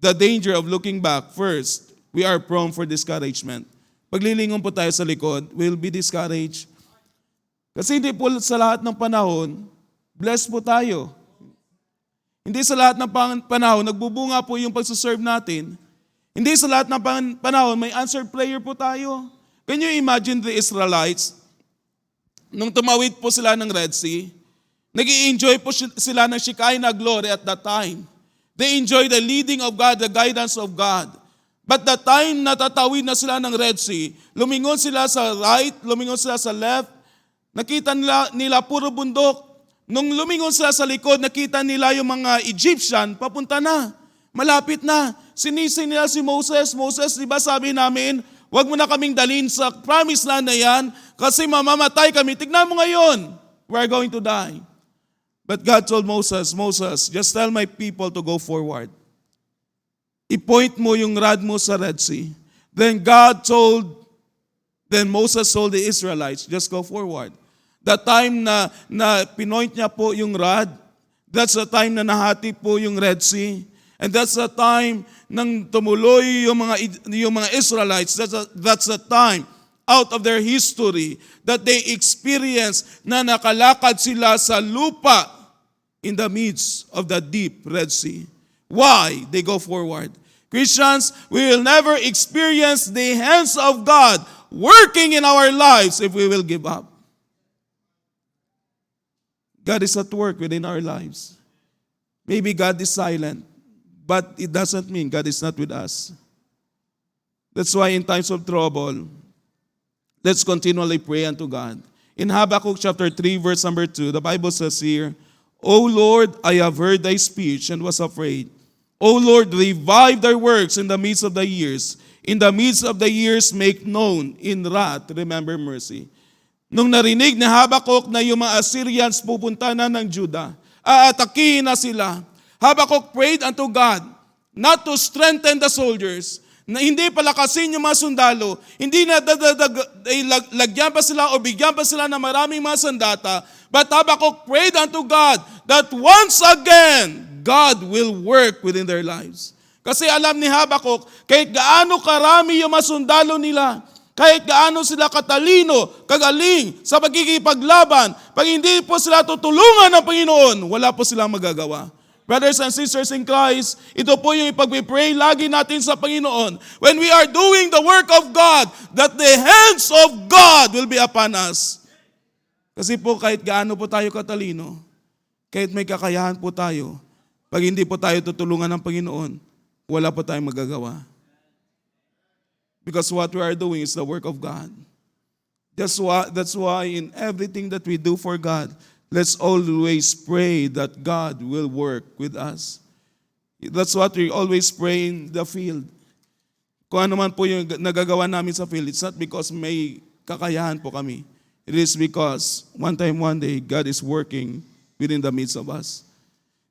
the danger of looking back, first, we are prone for discouragement. Paglilingon po tayo sa likod, we'll be discouraged. Kasi hindi po sa lahat ng panahon, blessed po tayo. Hindi sa lahat ng panahon, nagbubunga po yung pagsuserve natin. Hindi sa lahat ng panahon, may answered prayer po tayo. Can you imagine the Israelites? Nung tumawid po sila ng Red Sea, nag-i-enjoy po sila ng Shekinah glory at that time. They enjoy the leading of God, the guidance of God. But the time na tatawid na sila ng Red Sea, lumingon sila sa right, lumingon sila sa left, nakita nila puro bundok. Nung lumingon sila sa likod, nakita nila yung mga Egyptian, papunta na, malapit na. Sinising nila si Moses. Moses, di ba sabi namin, wag mo na kaming dalhin sa promised land na yan kasi mamamatay kami. Tignan mo ngayon, we're going to die. But God told Moses, Moses, just tell my people to go forward. I-point mo yung rod mo sa Red Sea. Then Moses told the Israelites, just go forward. The time na pinoint niya po yung rod, that's the time na nahati po yung Red Sea. And that's the time nang tumuloy yung mga Israelites. That's the time out of their history that they experience na nakalakad sila sa lupa in the midst of the deep Red Sea. Why? They go forward. Christians, we will never experience the hands of God working in our lives if we will give up. God is at work within our lives. Maybe God is silent, but it doesn't mean God is not with us. That's why in times of trouble, let's continually pray unto God. In Habakkuk chapter 3, verse number 2, the Bible says here, O Lord, I have heard thy speech and was afraid. O Lord, revive thy works in the midst of the years. In the midst of the years, make known. In wrath, remember mercy. Nung narinig ni Habakkuk na yung mga Assyrians pupunta na ng Judah, aatakihin na sila, Habakkuk prayed unto God not to strengthen the soldiers, na hindi palakasin yung mga sundalo, hindi na lagyan pa sila o bigyan pa sila ng maraming mga sandata, but Habakkuk prayed unto God that once again, God will work within their lives. Kasi alam ni Habakkuk, kahit gaano karami yung mga sundalo nila, kahit gaano sila katalino, kagaling sa pagkikipaglaban, pag hindi po sila tutulungan ng Panginoon, wala po silang magagawa. Brothers and sisters in Christ, ito po yung ipag-pray lagi natin sa Panginoon. When we are doing the work of God, that the hands of God will be upon us. Kasi po kahit gaano po tayo katalino, kahit may kakayahan po tayo, pag hindi po tayo tutulungan ng Panginoon, wala po tayong magagawa. Because what we are doing is the work of God. That's why in everything that we do for God, let's always pray that God will work with us. That's what we always pray in the field. Kung ano man po yung nagagawa namin sa field, it's not because may kakayahan po kami. It is because one time, one day, God is working within the midst of us.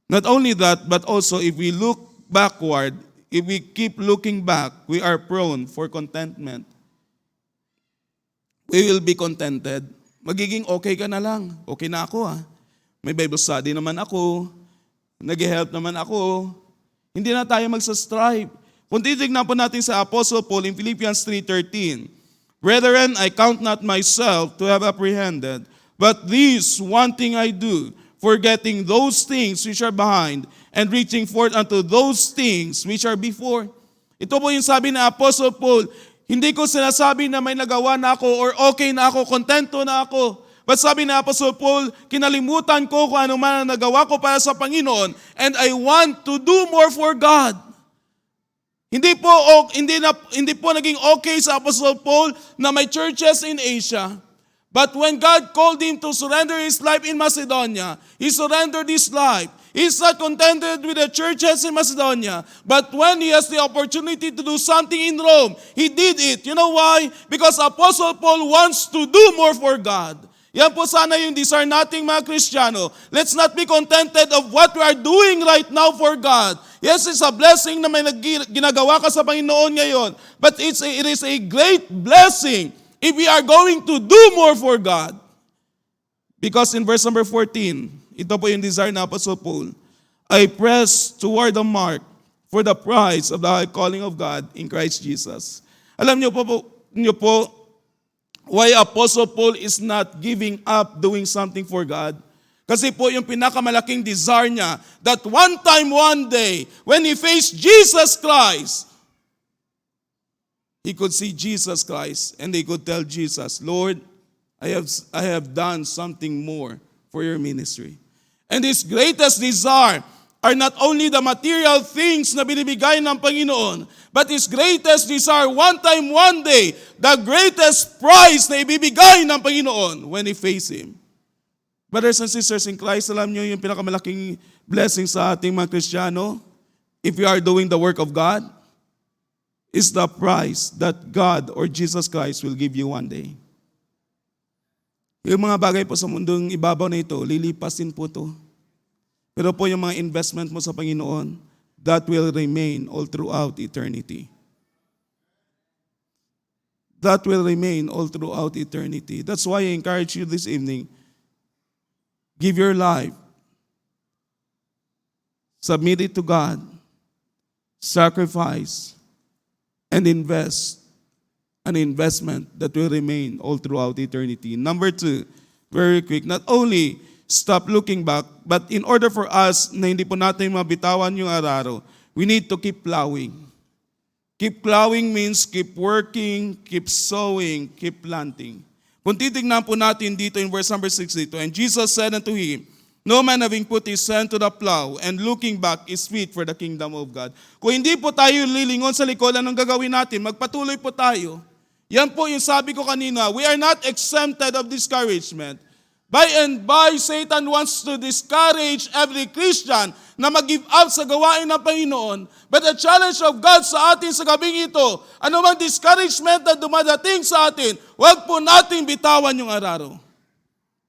Not only that, but also if we look backward, if we keep looking back, we are prone for contentment. We will be contented. Magiging okay ka na lang. Okay na ako May Bible study naman ako. Nag-help naman ako. Hindi na tayo magsa-strive. Kung titignan po natin sa Apostle Paul in Philippians 3:13, Brethren, I count not myself to have apprehended, but this one thing I do, forgetting those things which are behind, and reaching forth unto those things which are before. Ito po yung sabi ng Apostle Paul, hindi ko sinasabi na may nagawa na ako or okay na ako, kontento na ako. But sabi ng Apostle Paul, kinalimutan ko kung ano man ang nagawa ko para sa Panginoon and I want to do more for God. Hindi po naging okay sa Apostle Paul na may churches in Asia. But when God called him to surrender his life in Macedonia, he surrendered his life. He's not contented with the churches in Macedonia, but when he has the opportunity to do something in Rome, he did it. You know why? Because Apostle Paul wants to do more for God. Yan po sana yung desire nating mga Kristiyano. Let's not be contented of what we are doing right now for God. Yes, it's a blessing na may ginagawa ka sa Panginoon ngayon, but it is a great blessing if we are going to do more for God. Because in verse number 14, ito po yung desire na Apostle Paul, I press toward the mark for the prize of the high calling of God in Christ Jesus. Alam niyo po, why Apostle Paul is not giving up doing something for God? Kasi po yung pinakamalaking desire niya, that one time, one day, when he faced Jesus Christ, he could see Jesus Christ and he could tell Jesus, Lord, I have done something more for your ministry. And his greatest desire, are not only the material things na binibigay ng Panginoon, but His greatest desire, one time, one day, the greatest prize na ibibigay ng Panginoon when we face Him. Brothers and sisters in Christ, alam niyo yung pinakamalaking blessing sa ating mga Kristiyano, if we are doing the work of God, is the prize that God or Jesus Christ will give you one day. Yung mga bagay po sa mundong ibabaw na ito, lilipasin po ito. Pero po yung mga investment mo sa Panginoon, that will remain all throughout eternity. That will remain all throughout eternity. That's why I encourage you this evening, give your life, submit it to God, sacrifice, and invest an investment that will remain all throughout eternity. Number 2, very quick, not only stop looking back, but in order for us na hindi po natin mabitawan yung araro, we need to keep plowing. Keep plowing means keep working, keep sowing, keep planting. Kung titignan po natin dito in verse number 62, and Jesus said unto him, no man having put his hand to the plow and looking back is fit for the kingdom of God. Kung hindi po tayo lilingon sa likod, anong gagawin natin? Magpatuloy po tayo. Yan po yung sabi ko kanina, we are not exempted of discouragement. By and by, Satan wants to discourage every Christian na mag-give up sa gawain ng Panginoon. But the challenge of God sa atin sa gabing ito, anumang discouragement na dumadating sa atin, huwag po natin bitawan yung araro.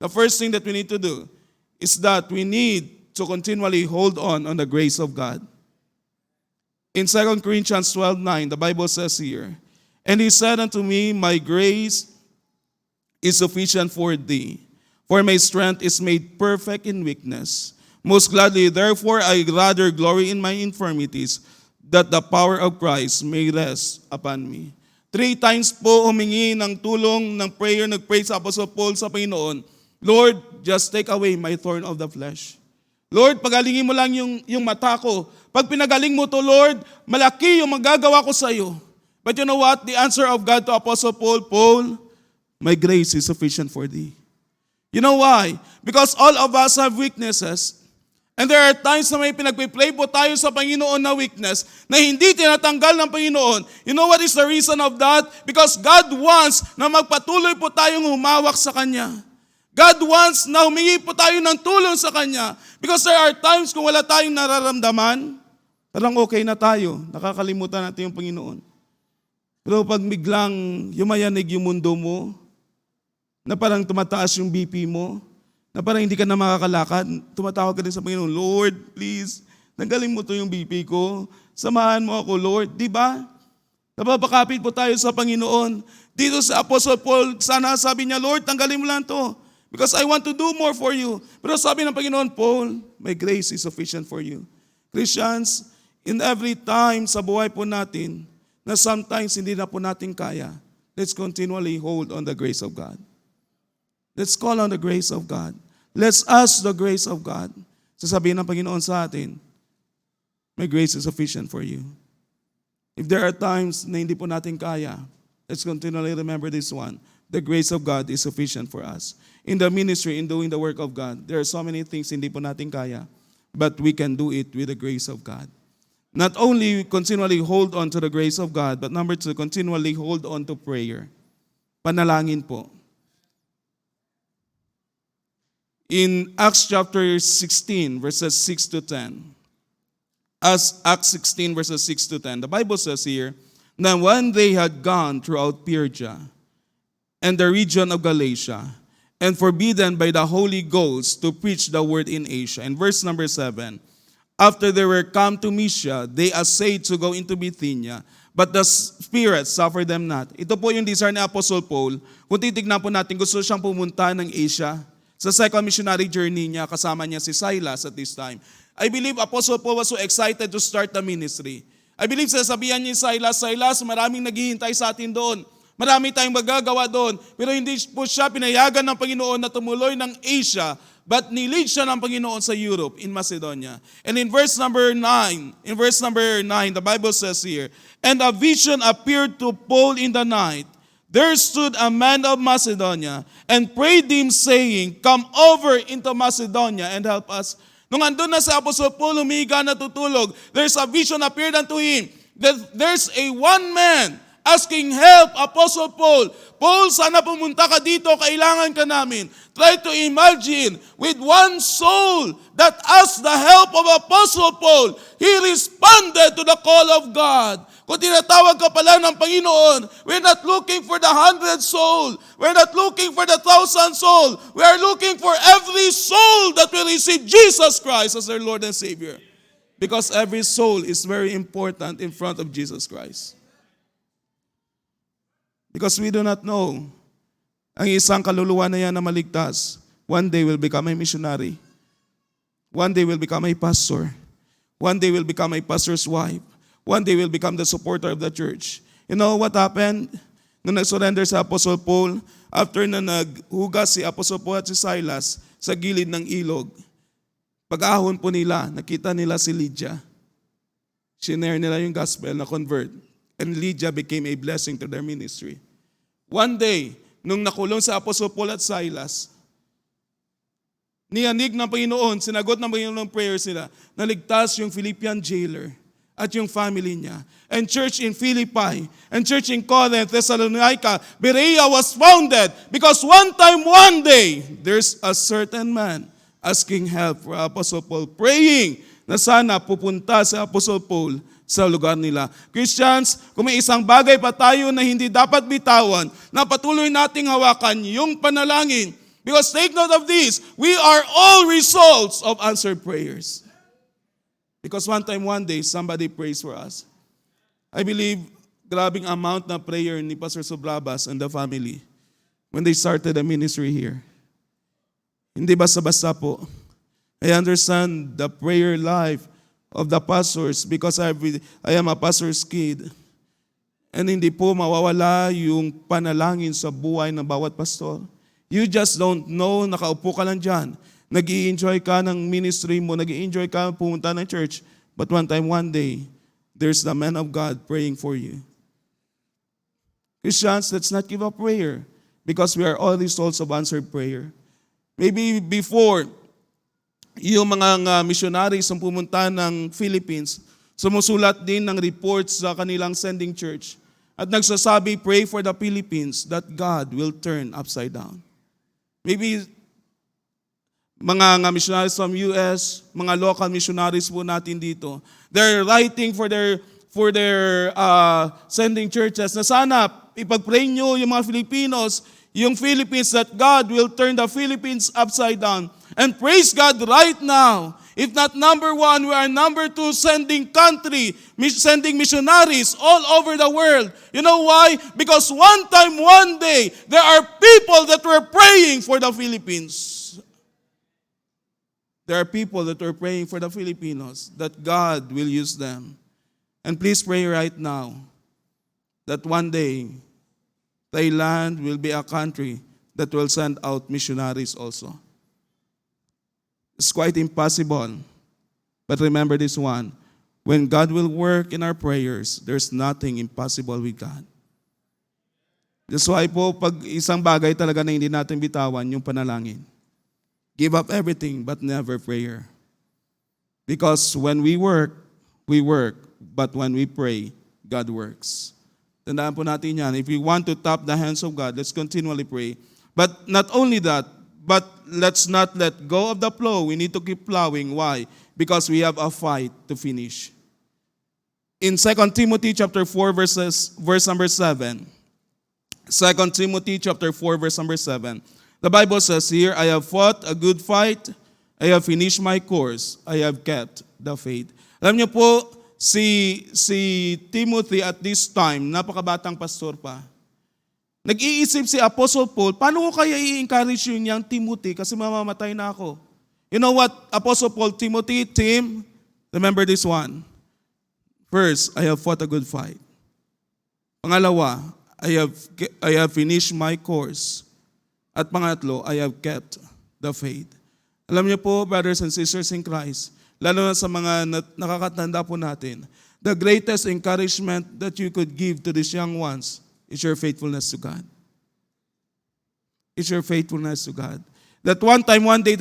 The first thing that we need to do is that we need to continually hold on the grace of God. In 2 Corinthians 12:9, the Bible says here, and he said unto me, my grace is sufficient for thee, for my strength is made perfect in weakness. Most gladly, therefore, I rather glory in my infirmities, that the power of Christ may rest upon me. 3 times po humingi ng tulong, ng prayer, nag-pray sa Apostle Paul sa Panginoon, Lord, just take away my thorn of the flesh. Lord, pagalingin mo lang yung mata ko. Pag pinagaling mo to, Lord, malaki yung magagawa ko sa iyo. But you know what? The answer of God to Apostle Paul, Paul, my grace is sufficient for thee. You know why? Because all of us have weaknesses. And there are times na may pinagpiplay po tayo sa Panginoon na weakness na hindi tinatanggal ng Panginoon. You know what is the reason of that? Because God wants na magpatuloy po tayong humawak sa Kanya. God wants na humingi po tayo ng tulong sa Kanya. Because there are times kung wala tayong nararamdaman, parang okay na tayo, nakakalimutan natin yung Panginoon. Pero pag biglang yumayanig yung mundo mo, na parang tumataas yung BP mo, na parang hindi ka na makakalakad, tumatawag ka din sa Panginoon, Lord, please, tanggalin mo to yung BP ko, samahan mo ako, Lord. Di ba? Napapakapit po tayo sa Panginoon. Dito sa Apostle Paul, sana sabi niya, Lord, tanggalin mo lang to, because I want to do more for you. Pero sabi ng Panginoon, Paul, my grace is sufficient for you. Christians, in every time sa buhay po natin, na sometimes hindi na po natin kaya, let's continually hold on the grace of God. Let's call on the grace of God. Let's ask the grace of God. Sasabihin ng Panginoon sa atin, my grace is sufficient for you. If there are times na hindi po natin kaya, let's continually remember this one. The grace of God is sufficient for us. In the ministry, in doing the work of God, there are so many things hindi po natin kaya, but we can do it with the grace of God. Not only continually hold on to the grace of God, but number 2, continually hold on to prayer. Panalangin po. In Acts chapter 16, verses 6 to 10, as Acts 16, verses 6 to 10, the Bible says here, that when they had gone throughout Phrygia and the region of Galatia, and forbidden by the Holy Ghost to preach the word in Asia. In verse number 7, after they were come to Mysia, they essayed to go into Bithynia, but the Spirit suffered them not. Ito po yung desire ni Apostle Paul. Kung titignan po natin, gusto siyang pumunta ng Asia. Sa second missionary journey niya, kasama niya si Silas at this time. I believe Apostle Paul was so excited to start the ministry. I believe sasabihan niya Silas, Silas, maraming naghihintay sa atin doon. Marami tayong magagawa doon. Pero hindi po siya pinayagan ng Panginoon na tumuloy ng Asia, but nilead siya ng Panginoon sa Europe, in Macedonia. And in verse number 9, the Bible says here, and a vision appeared to Paul in the night. There stood a man of Macedonia and prayed him, saying, come over into Macedonia and help us. Nung andun na si Apostle Paul, humiga na tutulog, there's a vision appeared unto him that there's a one man asking help, Apostle Paul. Paul, sana pumunta ka dito, kailangan ka namin. Try to imagine, with one soul that asked the help of Apostle Paul, he responded to the call of God. Kung tinatawag ka pala ng Panginoon, we're not looking for the 100 soul. We're not looking for the 1,000 soul. We are looking for every soul that will receive Jesus Christ as their Lord and Savior. Because every soul is very important in front of Jesus Christ. Because we do not know, ang isang kaluluwa na yan na maligtas, one day will become a missionary. One day will become a pastor. One day will become a pastor's wife. One day will become the supporter of the church. You know what happened? Nung nag-surrender sa Apostle Paul, after na naghugas si Apostle Paul at si Silas sa gilid ng ilog, pag-ahon po nila, nakita nila si Lydia. Shinare nila yung gospel na convert. And Lydia became a blessing to their ministry. One day, nung nakulong sa Apostle Paul at Silas, niyanig ng Panginoon, sinagot ng Panginoon ng prayers nila, naligtas yung Philippian jailer at yung family niya. And church in Philippi, and church in Corinth, Thessalonica, Berea was founded because one time, one day, there's a certain man asking help for Apostle Paul, praying na sana pupunta si Apostle Paul sa lugar nila. Christians, kung may isang bagay pa tayo na hindi dapat bitawan, na patuloy nating hawakan yung panalangin. Because take note of this, we are all results of answered prayers. Because one time, one day, somebody prays for us. I believe, grabing amount na prayer ni Pastor Sobrabas and the family when they started the ministry here. Hindi basta-basta po. I understand the prayer life of the pastors because I am a pastor's kid. And hindi po mawawala yung panalangin sa buhay ng bawat pastor. You just don't know, nakaupo ka lang dyan. Nag-i-enjoy ka ng ministry mo, nag-i-enjoy ka pumunta ng church. But one time, one day, there's the man of God praying for you. Christians, let's not give up prayer because we are all results of answered prayer. Maybe before, yung mga missionaries ang pumunta ng Philippines, sumusulat din ng reports sa kanilang sending church at nagsasabi, pray for the Philippines that God will turn upside down. Maybe mga missionaries from US, mga local missionaries po natin dito, they're writing for their sending churches na sana ipag-pray nyo yung mga Filipinos, yung Philippines, that God will turn the Philippines upside down. And praise God right now, if not number one, we are number two sending missionaries all over the world. You know why? Because one time, one day, there are people that were praying for the Philippines. There are people that are praying for the Filipinos that God will use them. And please pray right now that one day, Thailand will be a country that will send out missionaries also. It's quite impossible. But remember this one, when God will work in our prayers, there's nothing impossible with God. That's why po, pag isang bagay talaga na hindi natin bitawan, yung panalangin. Give up everything but never prayer. Because when we work, but when we pray, God works. Tandaan po natin yan. If we want to tap the hands of God, let's continually pray. But not only that, but let's not let go of the plow. We need to keep plowing. Why? Because we have a fight to finish. In 2 Timothy chapter 4, verse number 7. 2 Timothy chapter 4, verse number 7. The Bible says here, I have fought a good fight, I have finished my course, I have kept the faith. Alam niyo po, si Timothy at this time, napakabatang pastor pa. Nag-iisip si Apostle Paul, paano ko kaya i-encourage yung young Timothy kasi mamamatay na ako? You know what, Apostle Paul, Timothy, Tim, remember this one. First, I have fought a good fight. Pangalawa, I have finished my course. At pangatlo, I have kept the faith. Alam niyo po, brothers and sisters in Christ, lalo na sa mga nakakatanda po natin, the greatest encouragement that you could give to these young ones is your faithfulness to God. It's your faithfulness to God. that one day,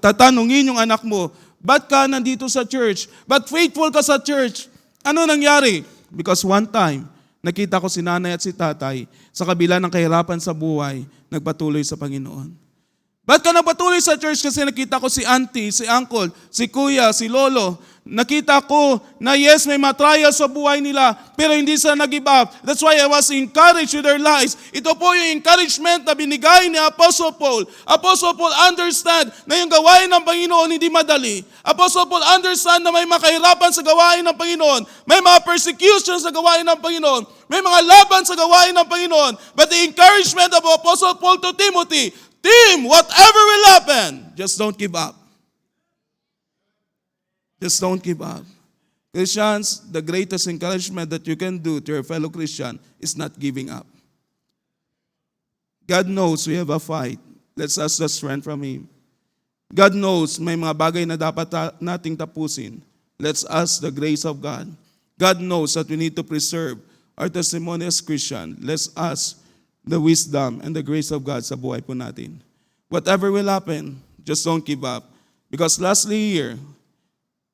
tatanungin yung anak mo, ba't ka nandito sa church? Ba't faithful ka sa church? Ano nangyari? Because one time, nakita ko si nanay at si tatay sa kabila ng kahirapan sa buhay, nagpatuloy sa Panginoon. Ba't ka nagpatuloy sa church? Kasi nakita ko si auntie, si uncle, si kuya, si lolo. Nakita ko na yes, may matrial sa buhay nila, pero hindi sila nag-give up. That's why I was encouraged with their lives. Ito po yung encouragement na binigay ni Apostle Paul. Apostle Paul understand na yung gawain ng Panginoon hindi madali. Apostle Paul understand na may makahirapan sa gawain ng Panginoon. May mga persecutions sa gawain ng Panginoon. May mga laban sa gawain ng Panginoon. But the encouragement of Apostle Paul to Timothy, Tim, whatever will happen, just don't give up. Just don't give up. Christians, the greatest encouragement that you can do to your fellow Christian is not giving up. God knows we have a fight. Let's ask the strength from Him. God knows may mga bagay na dapat nating tapusin. Let's ask the grace of God. God knows that we need to preserve our testimony as Christian. Let's ask the wisdom and the grace of God sa buhay po natin. Whatever will happen, just don't give up. Because lastly here,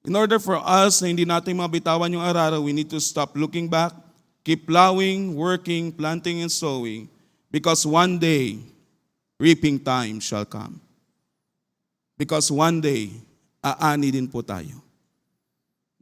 in order for us na hindi natin mabitawan yung araro, we need to stop looking back, keep plowing, working, planting, and sowing. Because one day, reaping time shall come. Because one day, aani din po tayo.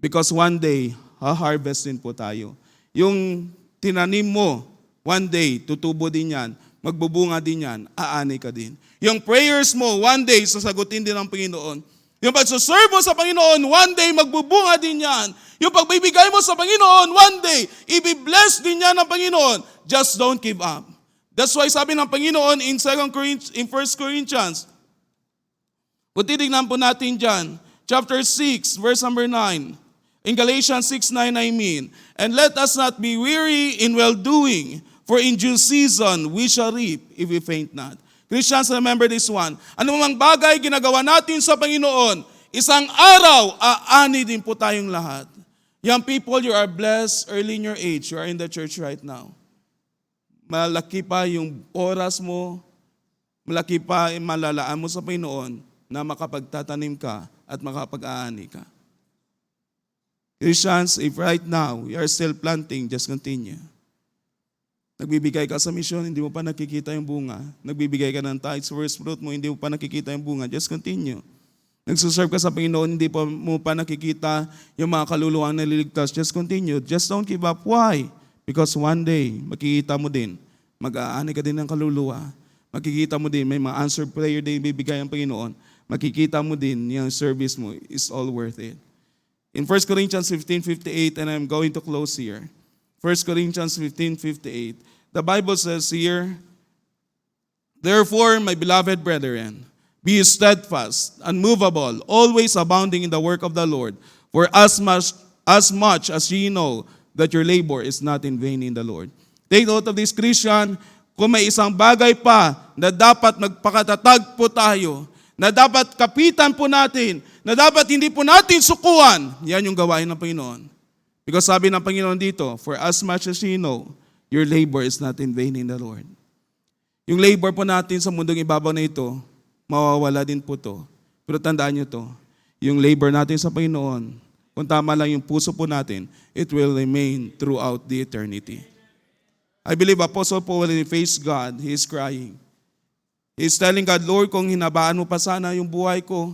Because one day, ha-harvest din po tayo. Yung tinanim mo, one day, tutubo din yan, magbubunga din yan, aani ka din. Yung prayers mo, one day, sasagutin din ng Panginoon. Yung pagsuserve mo sa Panginoon, one day, magbubunga din yan. Yung pagbibigay mo sa Panginoon, one day, i-bless din yan ng Panginoon. Just don't give up. That's why sabi ng Panginoon in 1 Corinthians, kung titignan po natin dyan, chapter 6, verse number 9. In Galatians 6:9, I mean, and let us not be weary in well-doing, for in due season we shall reap if we faint not. Christians, remember this one. Ano mang bagay ginagawa natin sa Panginoon, isang araw, aani din po tayong lahat. Young people, you are blessed early in your age. You are in the church right now. Malaki pa yung oras mo, malaki pa yung malalaan mo sa Panginoon na makapagtatanim ka at makapag-aani ka. Christians, if right now you are still planting, just continue. Nagbibigay ka sa misyon, hindi mo pa nakikita yung bunga. Nagbibigay ka ng tithes, first fruit mo, hindi mo pa nakikita yung bunga. Just continue. Nagsuserve ka sa Panginoon, hindi mo pa nakikita yung mga kaluluwang naliligtas. Just continue. Just don't give up. Why? Because one day, makikita mo din, mag-aani ka din ng kaluluwa. Makikita mo din, may mga answered prayer din bibigay ang Panginoon. Makikita mo din, yung service mo is all worth it. In 1 Corinthians 15:58, and I'm going to close here. 1 Corinthians 15:58. The Bible says here, therefore, my beloved brethren, be steadfast, unmovable, always abounding in the work of the Lord. For as much as ye know that your labor is not in vain in the Lord. Take note of this, Christian, kung may isang bagay pa na dapat magpakatatag po tayo, na dapat kapitan po natin, na dapat hindi po natin sukuan, yan yung gawain ng Panginoon. Because sabi ng Panginoon dito, for as much as you know, your labor is not in vain in the Lord. Yung labor po natin sa mundong ibabaw na ito, mawawala din po to. Pero tandaan nyo to, yung labor natin sa Panginoon, kung tama lang yung puso po natin, it will remain throughout the eternity. I believe Apostle Paul, when he faced God, he is crying. He is telling God, Lord, kung hinabaan mo pa sana yung buhay ko,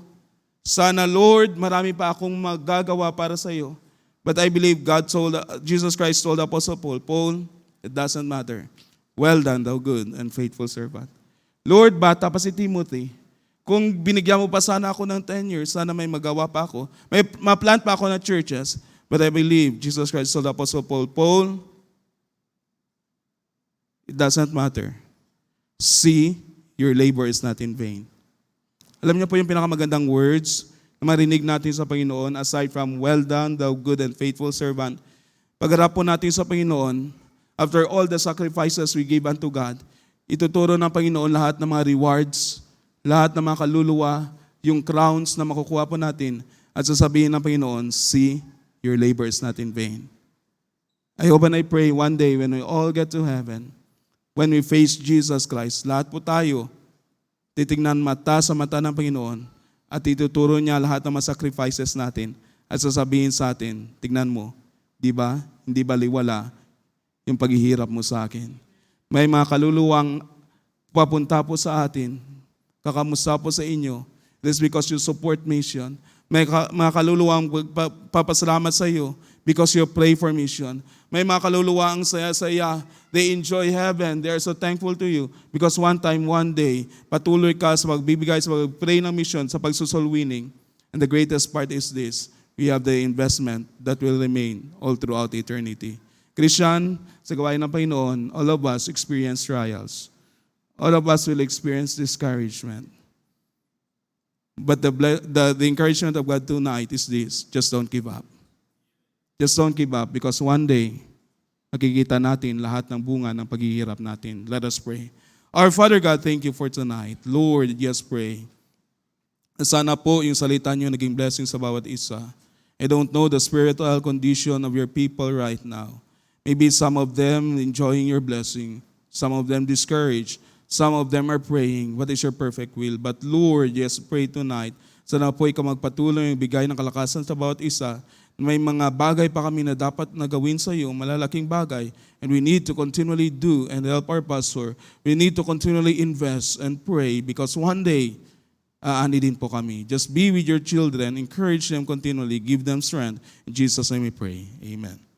sana, Lord, marami pa akong magagawa para sa iyo. But I believe Jesus Christ told Apostle Paul, Paul, it doesn't matter. Well done, thou good and faithful servant. Lord, bata pa si Timothy. Kung binigyan mo pa sana ako ng 10 years, sana may magawa pa ako. May ma-plant pa ako na churches. But I believe Jesus Christ told Apostle Paul, Paul, it doesn't matter. See, your labor is not in vain. Alam niyo po yung pinakamagandang words na marinig natin sa Panginoon, aside from, well done, thou good and faithful servant. Pagharap po natin sa Panginoon, after all the sacrifices we gave unto God, ituturo ng Panginoon lahat ng mga rewards, lahat ng mga kaluluwa, yung crowns na makukuha po natin, at sasabihin ng Panginoon, see, your labor is not in vain. I hope and I pray one day when we all get to heaven, when we face Jesus Christ, lahat po tayo, titignan mata sa mata ng Panginoon at ituturo niya lahat ng mga sacrifices natin at sasabihin sa atin, tignan mo, di ba? Hindi baliwala yung paghihirap mo sa akin. May mga kaluluwang papunta po sa atin, kakamusta po sa inyo. This is because you support mission. May mga kaluluwang papasalamat sa iyo because you pray for mission. May mga kaluluwang saya-saya. They enjoy heaven. They are so thankful to you because one time, one day, patuloy ka sa magbibigay, sa pag-pray ng mission, sa pagsusol winning. And the greatest part is this. We have the investment that will remain all throughout eternity. Christian, sa gawain ng Panginoon, all of us experience trials. All of us will experience discouragement. But the encouragement of God tonight is this, just don't give up. Just don't give up because one day, makikita natin lahat ng bunga ng paghihirap natin. Let us pray. Our Father God, thank you for tonight. Lord, just pray. Sana po yung salita niyo naging blessing sa bawat isa. I don't know the spiritual condition of your people right now. Maybe some of them enjoying your blessing, some of them discouraged, some of them are praying, what is your perfect will? But Lord, yes, pray tonight. Sana po ikaw magpatuloy, bigay ng kalakasan sa bawat isa. May mga bagay pa kami na dapat na gawin sa iyo, malalaking bagay. And we need to continually do and help our pastor. We need to continually invest and pray because one day, aani din po kami. Just be with your children, encourage them continually, give them strength. In Jesus' name we pray. Amen.